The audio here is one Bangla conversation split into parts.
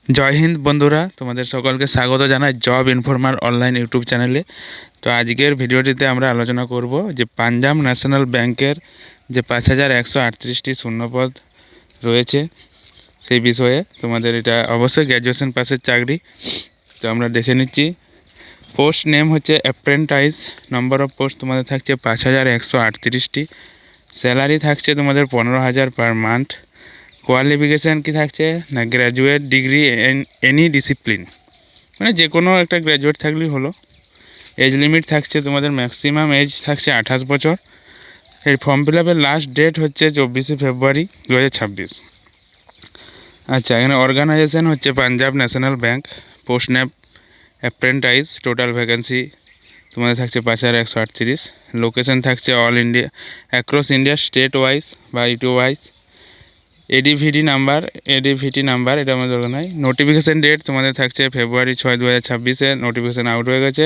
জয় হিন্দ বন্ধুরা, তোমাদের সকলকে স্বাগত জানাই জব ইনফরমার অনলাইন ইউটিউব চ্যানেলে। তো আজকের ভিডিওটিতে আমরা আলোচনা করব যে পাঞ্জাব ন্যাশনাল ব্যাংকের যে 5138টি শূন্যপদ রয়েছে সেই বিষয়ে। তোমাদের এটা অবশ্যই গ্র্যাজুয়েশন পাসের চাকরি। তো আমরা দেখে নিচ্ছি। পোস্ট নেম হচ্ছে অ্যাপ্রেন্টাইজ। নম্বর অফ পোস্ট তোমাদের থাকছে 5138টি। স্যালারি থাকছে তোমাদের 15,000 পার মান্থ। কোয়ালিফিকেশান কি থাকছে না, গ্র্যাজুয়েট ডিগ্রি এনি ডিসিপ্লিন, মানে যে কোনো একটা গ্র্যাজুয়েট থাকলেই হলো। এজ লিমিট থাকছে তোমাদের ম্যাক্সিমাম এজ থাকছে 28 বছর। এই ফর্ম ফিল আপের লাস্ট ডেট হচ্ছে 24শে ফেব্রুয়ারি 2026। আচ্ছা, এখানে অর্গানাইজেশন হচ্ছে Punjab national bank. Post name apprentice. Total vacancy তোমাদের থাকছে 5138। লোকেশন থাকছে all India, across India, state wise বা ইউটি ওয়াইজ। এডিভিটি নাম্বার এটা আমাদের দরকার নাই। নোটিফিকেশান ডেট তোমাদের থাকছে ফেব্রুয়ারি 6, 2026-এ নোটিফিকেশান আউট হয়ে গেছে।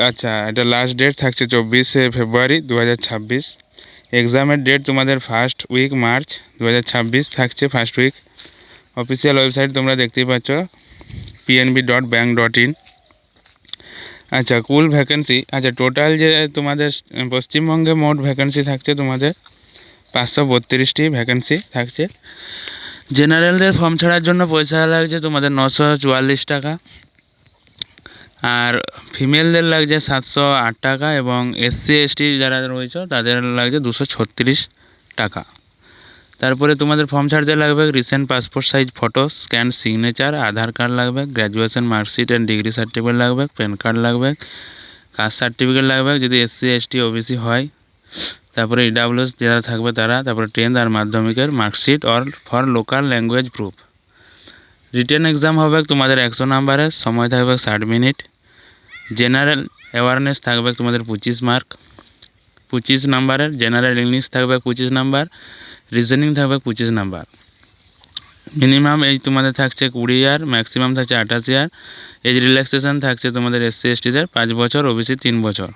আচ্ছা, এটা লাস্ট ডেট থাকছে 24শে ফেব্রুয়ারি 2026। এক্সামের ডেট তোমাদের ফার্স্ট উইক মার্চ 2026 থাকছে, ফার্স্ট উইক। অফিসিয়াল ওয়েবসাইট তোমরা দেখতেই পাচ্ছ, pnb.bank.in। আচ্ছা, কুল ভ্যাকেন্সি। আচ্ছা, টোটাল যে তোমাদের পশ্চিমবঙ্গে মোট ভ্যাকেন্সি থাকছে তোমাদের 532টি ভ্যাকেন্সি থাকছে। জেনারেলদের ফর্ম ছাড়ার জন্য পয়সা লাগছে তোমাদের 944 টাকা, আর ফিমেলদের লাগছে 708 টাকা, এবং এসসি এসটি যারা রয়েছে তাদের লাগছে 236 টাকা। তারপরে তোমাদের ফর্ম ছাড়তে লাগবে recent passport size photo, scan signature, Aadhaar card লাগবে, graduation marksheet and degree certificate লাগবে, প্যান কার্ড লাগবে, কাস্ট সার্টিফিকেট লাগবে যদি এসসি এসটি ওবিসি হয়। তারপরে ইডাব্লিউএস যারা থাকবে তারা, তারপরে 10th আর মাধ্যমিকের marksheet or for local language proof. Written exam হবে তোমাদের 100 নাম্বারের, সময় থাকবে 60 মিনিট। জেনারেল অ্যাওয়ারনেস থাকবে তোমাদের 25 মার্ক, 25 নাম্বারের। জেনারেল ইংলিশ থাকবে 25 নাম্বার, রিজনিং থাকবে 25 নাম্বার। মিনিমাম এজ তোমাদের থাকছে 20 ইয়ার, ম্যাক্সিমাম থাকছে 28 ইয়ার। এজ রিল্যাক্সেশন থাকছে তোমাদের এসসি এসটিদের 5 বছর, ওবিসি 3 বছর।